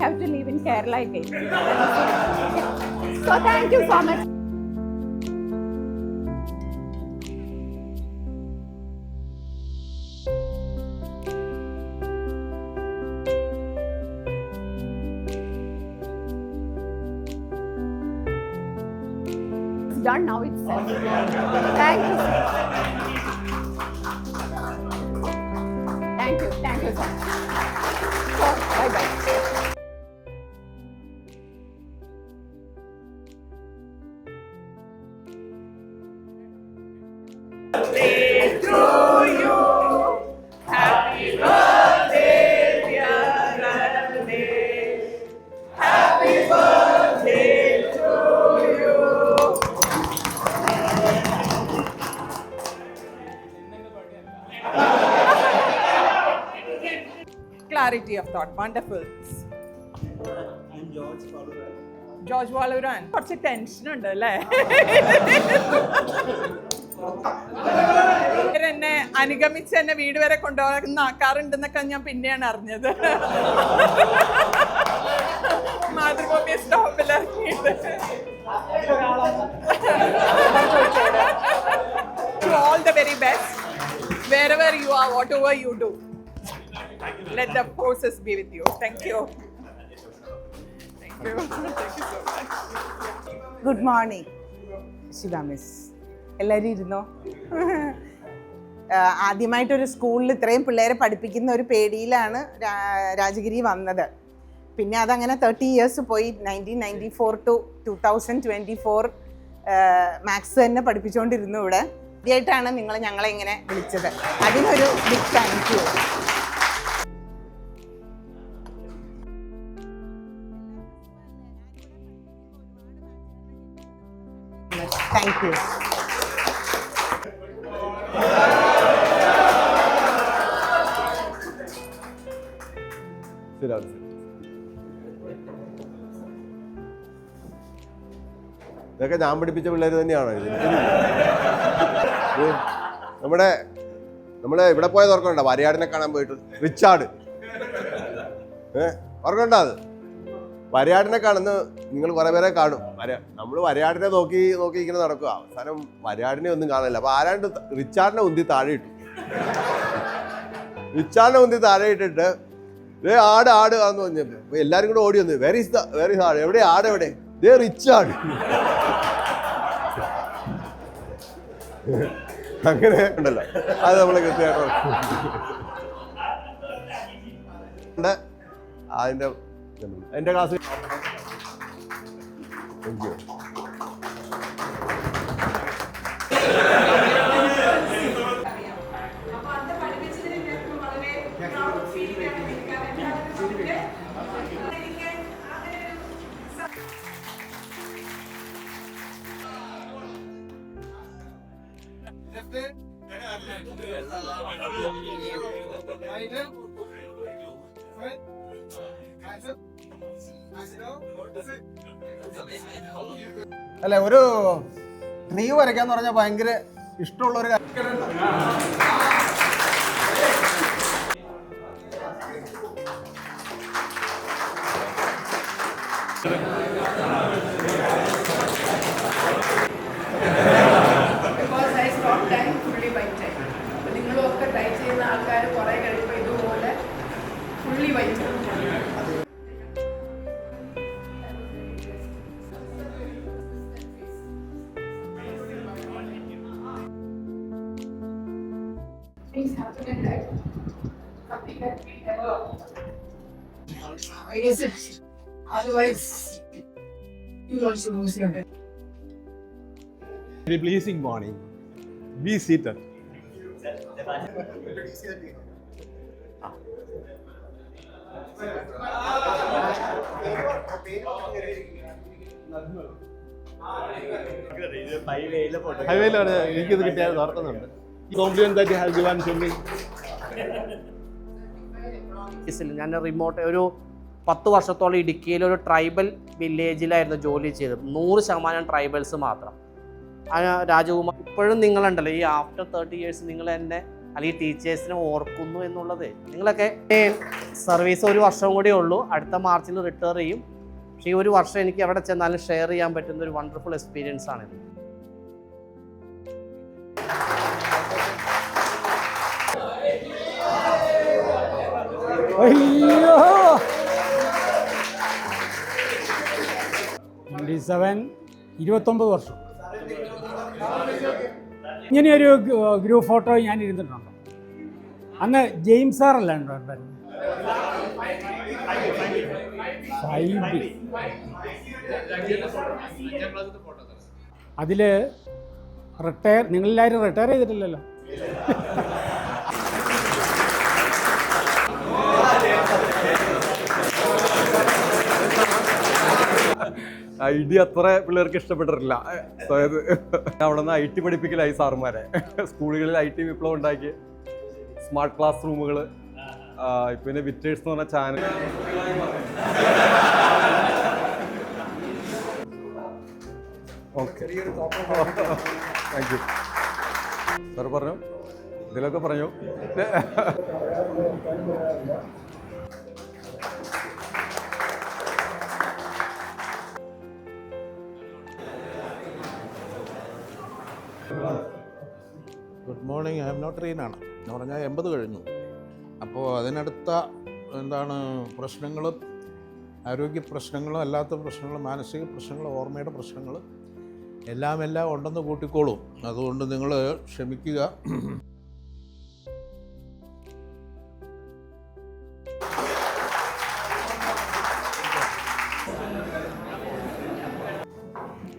Have to live in Kerala again. So thank you so much. It's done now itself. Thank you. Thank you. Thank you so much. So, bye bye. Clarity of thought, wonderful. I'm George Waluran. George Waluran. കുറച്ച് tension ഉണ്ട് അല്ലേ? എന്നെ അനുഗമിച്ച് എന്നെ വീട് വരെ കൊണ്ടുപോകുന്ന ആക്കാറുണ്ടെന്നൊക്കെ ഞാൻ പിന്നെയാണ് അറിഞ്ഞത്. മാതൃഭൂമി സ്റ്റോപ്പിൽ ഇറങ്ങിയിട്ട്. To all the very best, wherever you are, whatever you do. Let the forces be with you. Thank you. Thank you. Thank you so much. Good morning Shiva miss. എല്ലാവരും ഇരുന്നോ? ആദ്യമായിട്ടൊരു സ്കൂളിൽ ഇത്രയും പിള്ളേരെ പഠിപ്പിക്കുന്ന ഒരു പേടിയിലാണ് രാജഗിരി വന്നത്. പിന്നെ അതങ്ങനെ 30 ഇയേഴ്സ് പോയി. 1994 to 2024 മാത്സ് തന്നെ പഠിപ്പിച്ചുകൊണ്ടിരുന്നു ഇവിടെ. ആദ്യമായിട്ടാണ് നിങ്ങൾ ഞങ്ങളെ ഇങ്ങനെ വിളിച്ചത്. അതിനൊരു big thank you. Thank you. ഇതൊക്കെ ഞാൻ പഠിപ്പിച്ച പിള്ളേർ തന്നെയാണോ ഇത്? നമ്മുടെ ഇവിടെ പോയത് ഓർക്കണ്ട, വരയാടിനെ കാണാൻ പോയിട്ട് റിച്ചാർഡ് ഓർക്കണ്ട? അത് വരയാടിനെ കാണുന്ന നിങ്ങൾ കുറെ പേരെ കാണും. നമ്മൾ വരയാടിനെ നോക്കി ഇങ്ങനെ നടക്കുക. അവസാനം വരയാടിനെ ഒന്നും കാണില്ല. അപ്പൊ ആരാണ്ട് റിച്ചാർഡിനെ ഉന്തി താഴെ ഇട്ടു. റിച്ചാർഡിനെ ഉന്തി താഴെ ഇട്ടിട്ട് ആട് ആന്ന് പറഞ്ഞപ്പോ അപ്പൊ എല്ലാരും കൂടെ ഓടി വന്നു. വെരി ആട് എവിടെ? ആട് എവിടെ? റിച്ചാർഡ്. അങ്ങനെ ഉണ്ടല്ലോ, അത് നമ്മളെ കൃത്യമായിട്ട് അതിന്റെ ക്ലാസ്. Thank you. അല്ലെ, ഒരു ട്രീ വരയ്ക്കാന്ന് പറഞ്ഞാൽ ഭയങ്കര ഇഷ്ടമുള്ളൊരു കാര്യം. നിങ്ങളും ഒക്കെ ട്രൈ ചെയ്യുന്ന ആൾക്കാർ കുറെ കഴിയുമ്പോൾ ഇതുപോലെ fully white. things happen in life. Something that we never. Is it? Otherwise, you'll also lose your head. Very pleasing morning. Be seated. ഹൈവേയിലാണ് എനിക്കിത് കിട്ടിയത് ഓർക്കുന്നുണ്ട്. Compliment that you have given to me. ഞാൻ റിമോട്ട് ഒരു 10 വർഷത്തോളം ഇടുക്കിയിലെ ഒരു tribal വില്ലേജിലായിരുന്നു ജോലി ചെയ്തത്. 100% ട്രൈബൽസ് മാത്രം. രാജകുമാർ ഇപ്പോഴും നിങ്ങളുണ്ടല്ലോ ഈ ആഫ്റ്റർ 30 years നിങ്ങൾ എന്നെ അല്ലെങ്കിൽ ടീച്ചേഴ്സിനെ ഓർക്കുന്നു എന്നുള്ളത്. നിങ്ങളൊക്കെ സർവീസ് ഒരു വർഷം കൂടിയേ ഉള്ളൂ, അടുത്ത മാർച്ചിൽ റിട്ടയർ ചെയ്യും. പക്ഷേ ഈ ഒരു വർഷം എനിക്ക് എവിടെ ചെന്നാലും ഷെയർ ചെയ്യാൻ പറ്റുന്ന ഒരു വണ്ടർഫുൾ എക്സ്പീരിയൻസ് ആണിത്. അയ്യോ 29 വർഷം ഇങ്ങനെയൊരു ഗ്രൂപ്പ് ഫോട്ടോ ഞാൻ ഇരുന്നിട്ടുണ്ട്. അന്ന് ജെയിംസ് സാറല്ല ഉണ്ടായിരുന്നു. അതിൽ നിങ്ങളെല്ലാവരും റിട്ടയർ ചെയ്തിട്ടില്ലല്ലോ. ഐഡിയ അത്ര പിള്ളേർക്ക് ഇഷ്ടപ്പെട്ടിട്ടില്ല. അതായത് അവിടെ നിന്ന് IT പഠിപ്പിക്കലായി സാറുമാരെ. സ്കൂളുകളിൽ IT വിപ്ലവം ഉണ്ടാക്കി, സ്മാർട്ട് ക്ലാസ് റൂമുകൾ, പിന്നെ വിറ്റേഴ്സ് എന്ന് പറഞ്ഞ channel. Okay, thank you sir. പറഞ്ഞു ഇതിലൊക്കെ പറഞ്ഞു. Good morning. I am not റീനാണ് എന്ന് പറഞ്ഞാൽ 80 കഴിഞ്ഞു. അപ്പോൾ അതിനടുത്ത എന്താണ് പ്രശ്നങ്ങളും ആരോഗ്യ പ്രശ്നങ്ങളും അല്ലാത്ത പ്രശ്നങ്ങളും മാനസിക പ്രശ്നങ്ങളും ഓർമ്മയുടെ പ്രശ്നങ്ങൾ എല്ലാം ഉണ്ടെന്ന് കൂട്ടിക്കോളും. അതുകൊണ്ട് നിങ്ങൾ ക്ഷമിക്കുക.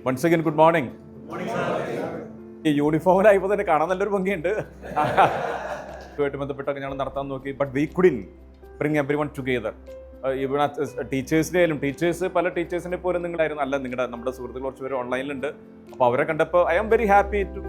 Once again good morning. ഈ യൂണിഫോമിലായപ്പോൾ തന്നെ കാണാൻ നല്ലൊരു ഭംഗിയുണ്ട്. ഇതുമായിട്ട് ബന്ധപ്പെട്ടൊക്കെ ഞങ്ങൾ നടത്താൻ നോക്കി, but we കുഡിൻ bring every one together. ഇവിടെ ടീച്ചേഴ്സിൻ്റെ ആയാലും പല ടീച്ചേഴ്സിനെ പോലും നിങ്ങളായിരുന്നു. അല്ല, നമ്മുടെ സുഹൃത്തുക്കൾ കുറച്ച് പേര് ഓൺലൈനിലുണ്ട്. അപ്പോൾ അവരെ കണ്ടപ്പോൾ I am very happy to